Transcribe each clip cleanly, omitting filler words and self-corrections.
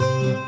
Ωραίο.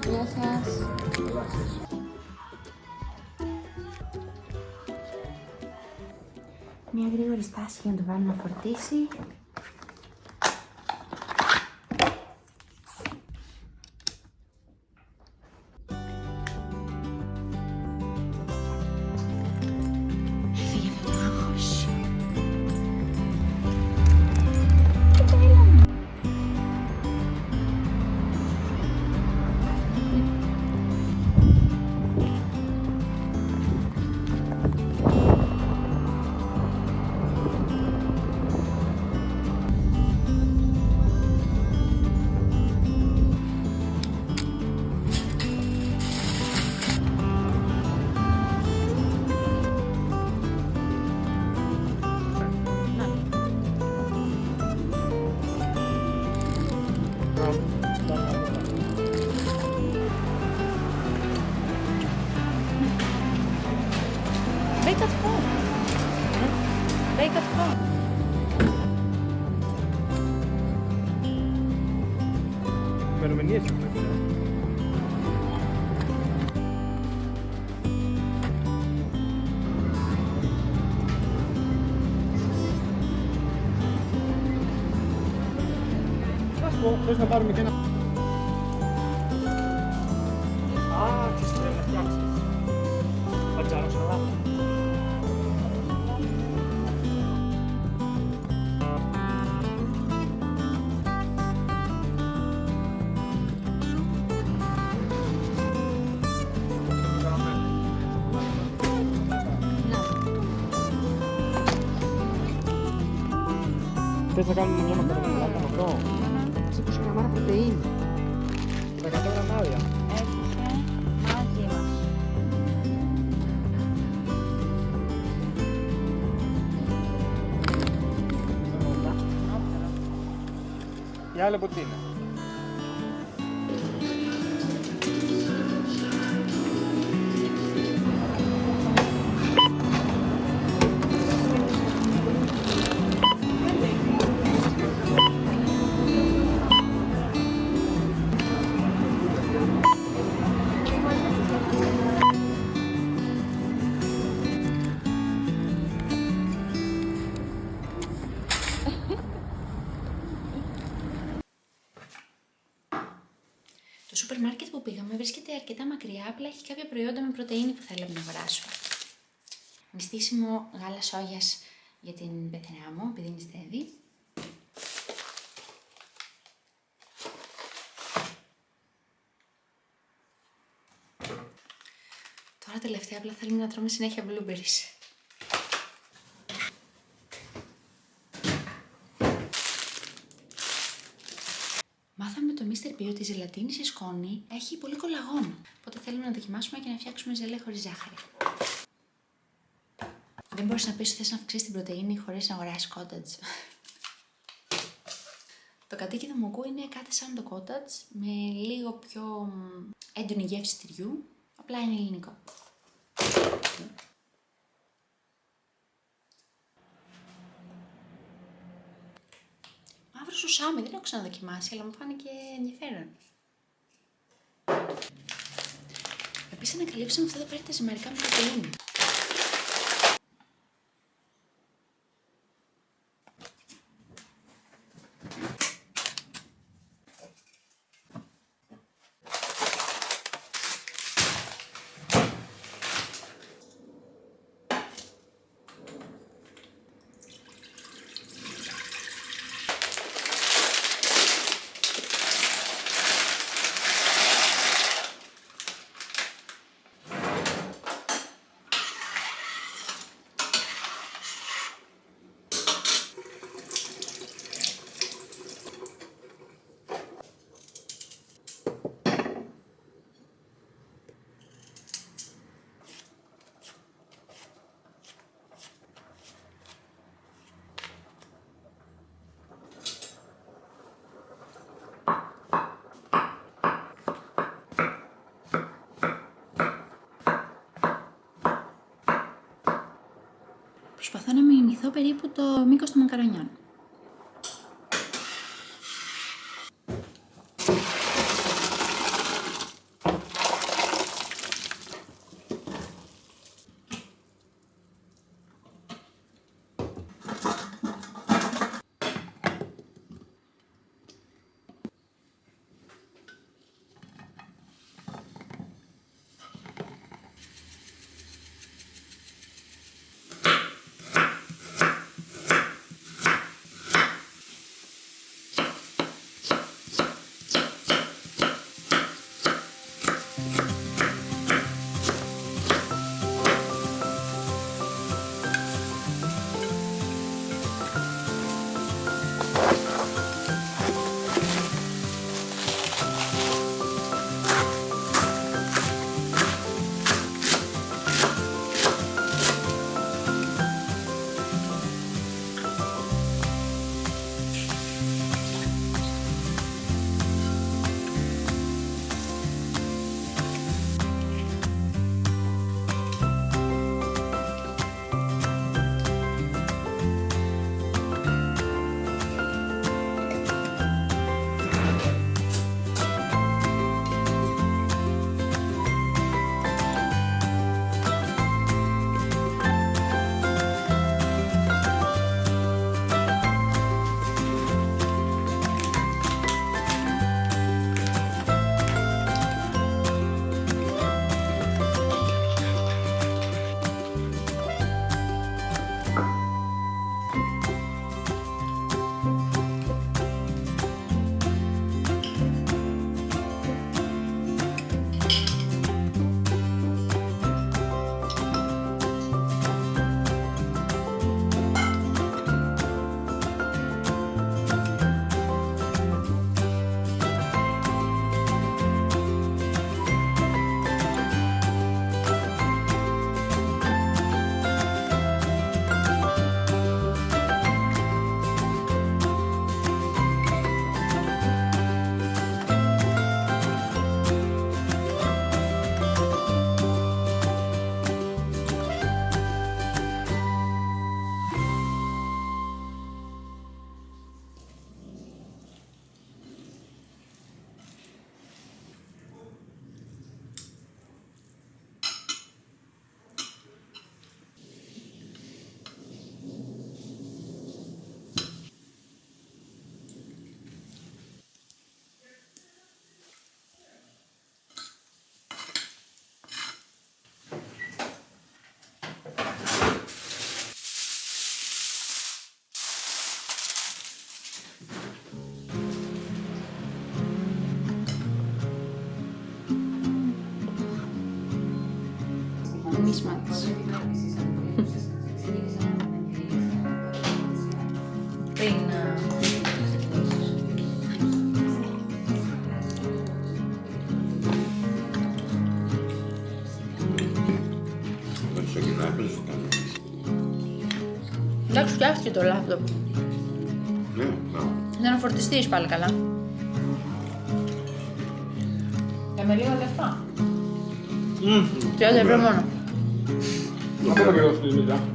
Γεια σας. Μια γρήγορη στάση για να το βάλουμε να φορτίσει. Έφυγε αυτό το άγχος. Weet dat gewoon. Weet dat gewoon. Ημερομηνίες έχουμε. Ας πω, θες να πάρουμε και ένα... Α, τι πρέπει να φτιάξεις. Πατζάρο σαλάτα. Θες να κάνουμε μια μακαρονάδα με αυτό? 20 γραμμάρα πρωτεΐνη. 100 γραμμάρια. Έτυχε μαζί μας. Η άλλη από τι είναι? Το σούπερ μάρκετ που πήγαμε βρίσκεται αρκετά μακριά, απλά έχει κάποια προϊόντα με πρωτεΐνη που θέλαμε να αγοράσουμε. Νηστίσιμο γάλα σόγιας για την πεθερά μου, επειδή νηστεύει. Τώρα τελευταία απλά θέλουμε να τρώμε συνέχεια blueberries. Μάθαμε το Mr. P ότι η ζελατίνη σε σκόνη έχει πολύ κολαγόνο. Οπότε θέλουμε να δοκιμάσουμε και να φτιάξουμε ζελέ χωρίς ζάχαρη. Δεν μπορείς να πεις ότι θες να αυξήσεις την πρωτεΐνη χωρίς να αγοράσεις cottage. Το κατοίκιδο μοκού είναι κάτι σαν το cottage, με λίγο πιο έντονη γεύση τυριού. Απλά είναι ελληνικό. Μαύρο σουσάμι, δεν έχω ξαναδοκιμάσει, αλλά μου φάνηκε ενδιαφέρον. Επίσης ανακαλύψαμε αυτό εδώ πέρα τα ζυμαρικά με πρωτεΐνη. Προσπαθώ να μιμηθώ περίπου το μήκος των μακαρονιών. Εντάξει, φτιάχτηκε το λάπτοπ. Ναι, Δεν ο φορτιστής πάλι καλά. Με λίγα λεφτά. 30 € μόνο. Αυτό και εγώ στη δουλειά.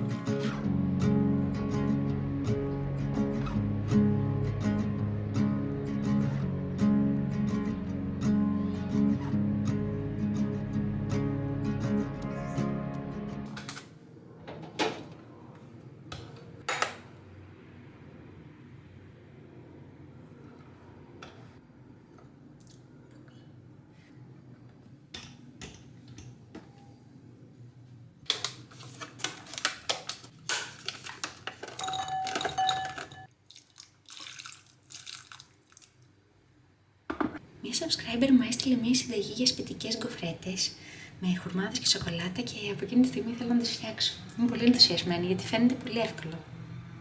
Μία subscriber μου έστειλε μία συνταγή για σπιτικές γκοφρέτες με χουρμάδες και σοκολάτα και από εκείνη τη στιγμή θέλω να τις φτιάξω. Είμαι πολύ ενθουσιασμένη γιατί φαίνεται πολύ εύκολο.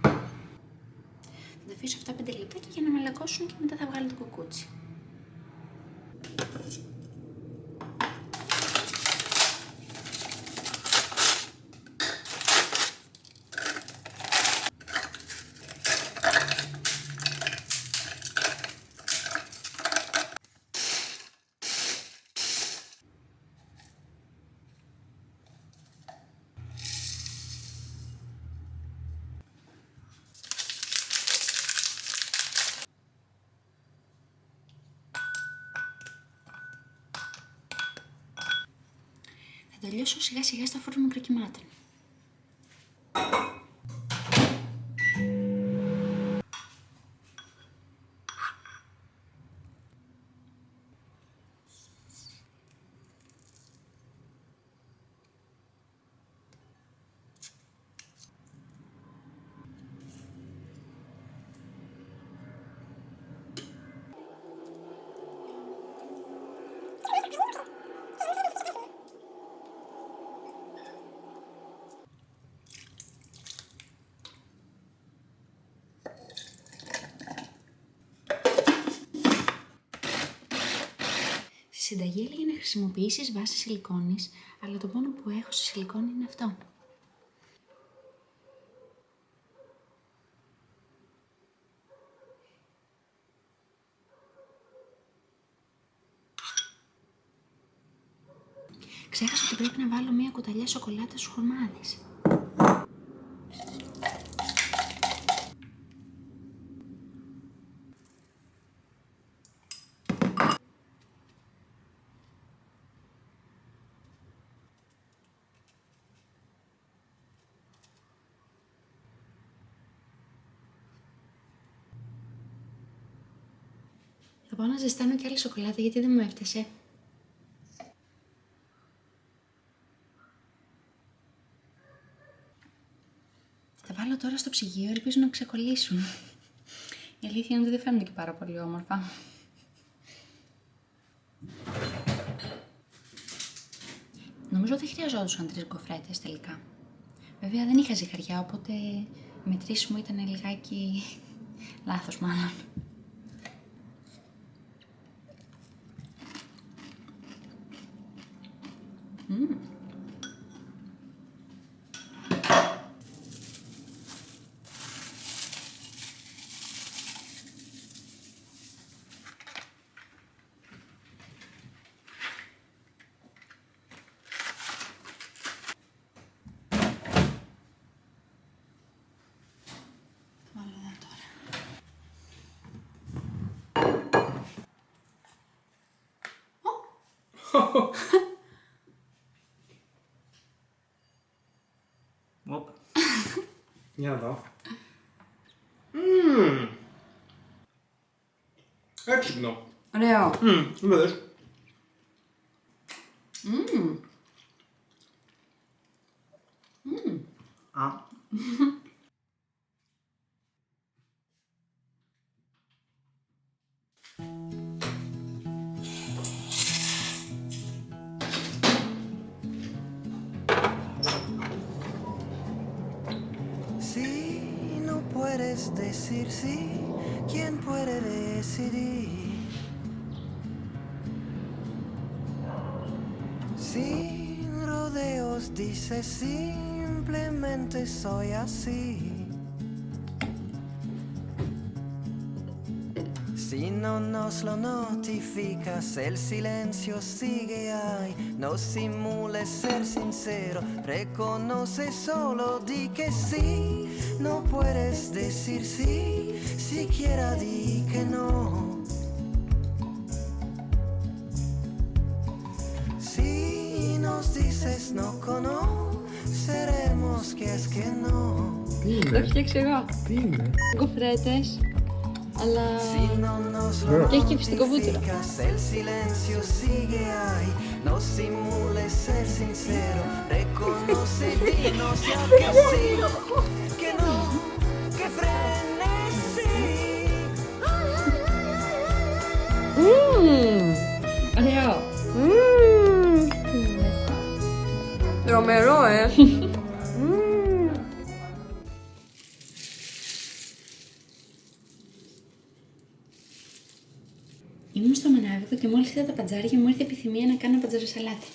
Θα τα αφήσω αυτά 5 λεπτάκια για να μαλακώσουν και μετά θα βγάλω το κουκούτσι. Θα τελειώσω σιγά σιγά στο φούρνο μικροκυμάτων. Στη συνταγή έλεγε να χρησιμοποιήσεις βάση σιλικόνης, αλλά το μόνο που έχω στη σιλικόνη είναι αυτό. Ξέχασα ότι πρέπει να βάλω μία κουταλιά σοκολάτα στους χουρμάδες. Θα πάω να ζεστάνω κι άλλη σοκολάτα γιατί δεν μου έφτασε. Θα βάλω τώρα στο ψυγείο, ελπίζω να ξεκολλήσουν. Η αλήθεια είναι ότι δεν φαίνονται και πάρα πολύ όμορφα. Νομίζω ότι χρειαζόντουσαν 3 γκοφρέτες τελικά. Βέβαια δεν είχα ζυγαριά, οπότε η μετρήση μου ήταν λιγάκι λάθος μάλλον. Οπ. Για να δω. Έξυπνο. Ωραίο. Δες. Α. Si no puedes decir sí, ¿quién puede decidir? Sin rodeos dice simplemente soy así. Si no nos lo notificas, el silencio sigue ahí. No simules ser sincero, reconoce solo, di que sí. No puedes decir sí, siquiera di que no. Si nos dices no conoceremos que es que no. Το φτιάξω εγώ. Τι είναι? Γκοφρέτες, αλλά Si no nos lo και έχει και φυστικό βούτυρο. notificas, el silencio sigue ahí. No simules ser sincero, reconoce, dinos ya que sí, que no, que frenesí. Ωραίο. Τρομερό, Ήμουν στο Μανάβικο και μόλις είδα τα παντζάρια μου ήρθε η επιθυμία να κάνω παντζαροσαλάτι.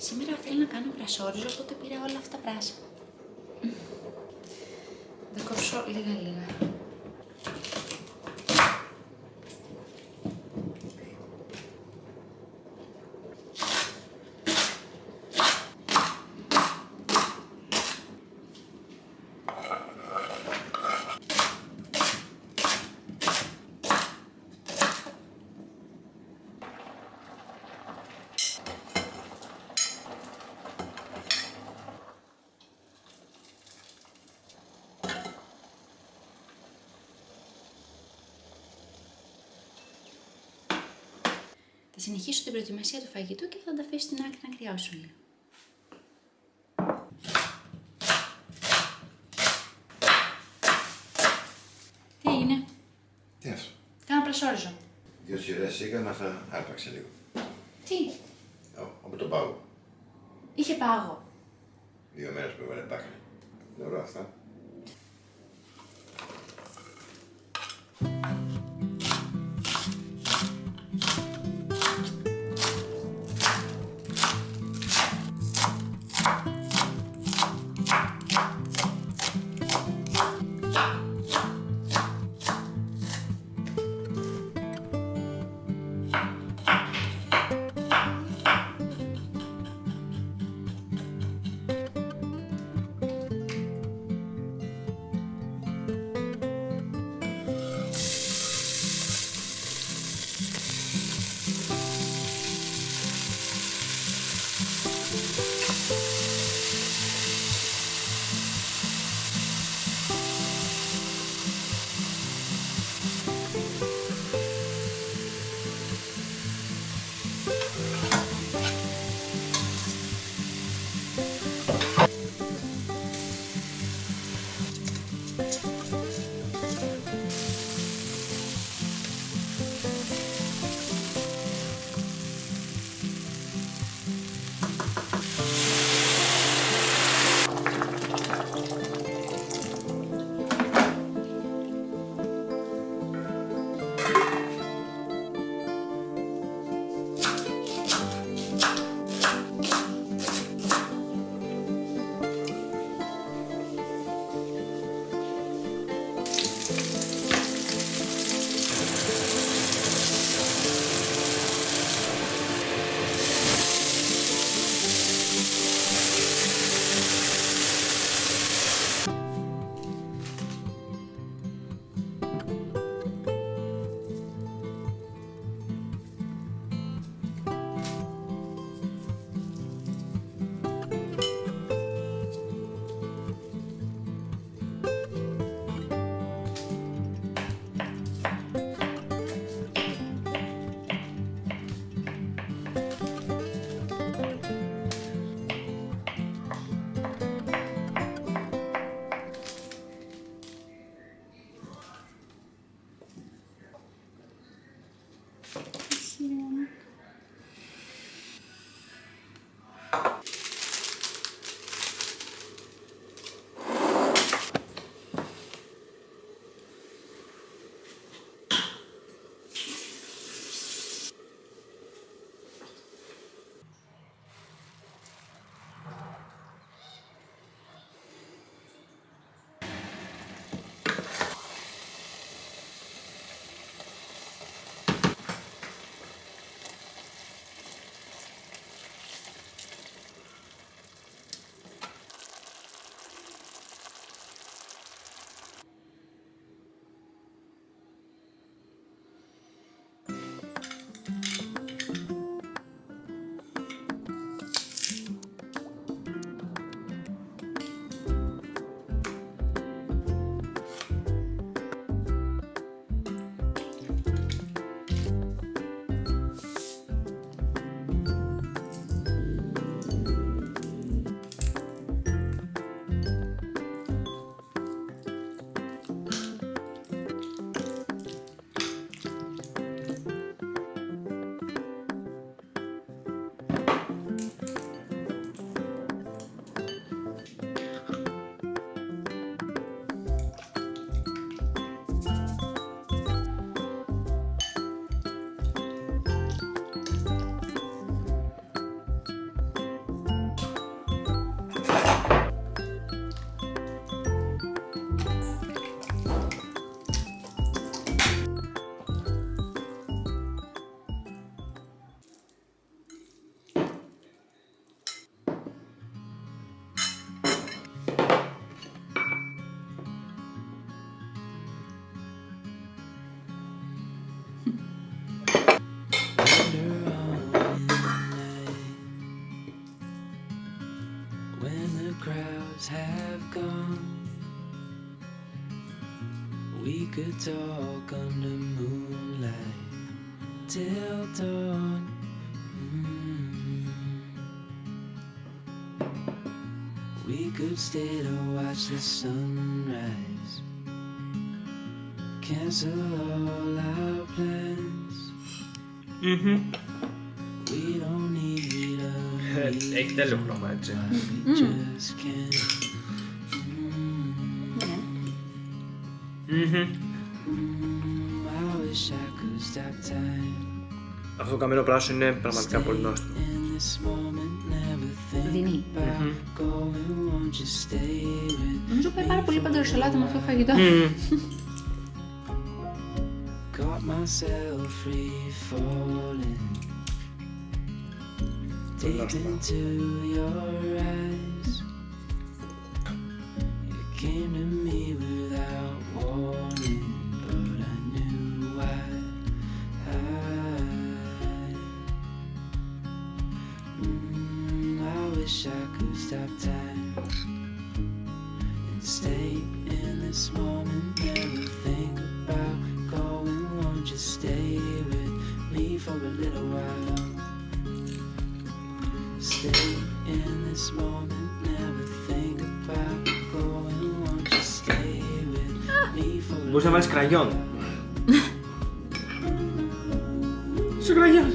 Σήμερα θέλω να κάνω πρασόριζο, οπότε πήρα όλα αυτά πράσα. Θα κόψω λίγα. Θα συνεχίσω την προετοιμασία του φαγητού και θα τα αφήσω στην άκρη να κρυώσουν λίγο. Τι έγινε? Τι αυτό? Κάνω πρασόριζο. 2 σειρές έκανα, θα άρπαξε λίγο. Τι? Από τον πάγο. Είχε πάγο. 2 μέρες που έβαλε μπάχνη. Δεν ωραίο αυτά. others have gone. We could talk under moonlight till dawn. We could stay to watch the sunrise, cancel all our plans. We don't need a Έχει τέλειο χρώμα, έτσι. we just can't. I wish I could stop time. Αυτό το καμένο πράσινο είναι πραγματικά πολύ νόστιμο. In this moment, never think Δίνει. about going. Won't you stay with Νομίζω πάει πάρα πολύ παντροσολάτα με αυτό το φαγητό. Caught myself free falling deep into your eyes. You came to me without warning, but I knew why. I wish I could stop time and stay in this moment, never think about going. Won't you stay with me for a little while? Stay in this moment, never think about going. Won't you stay with me for a Μπορείς να βάλεις little κραγιόν. while? Σε κραγιόν.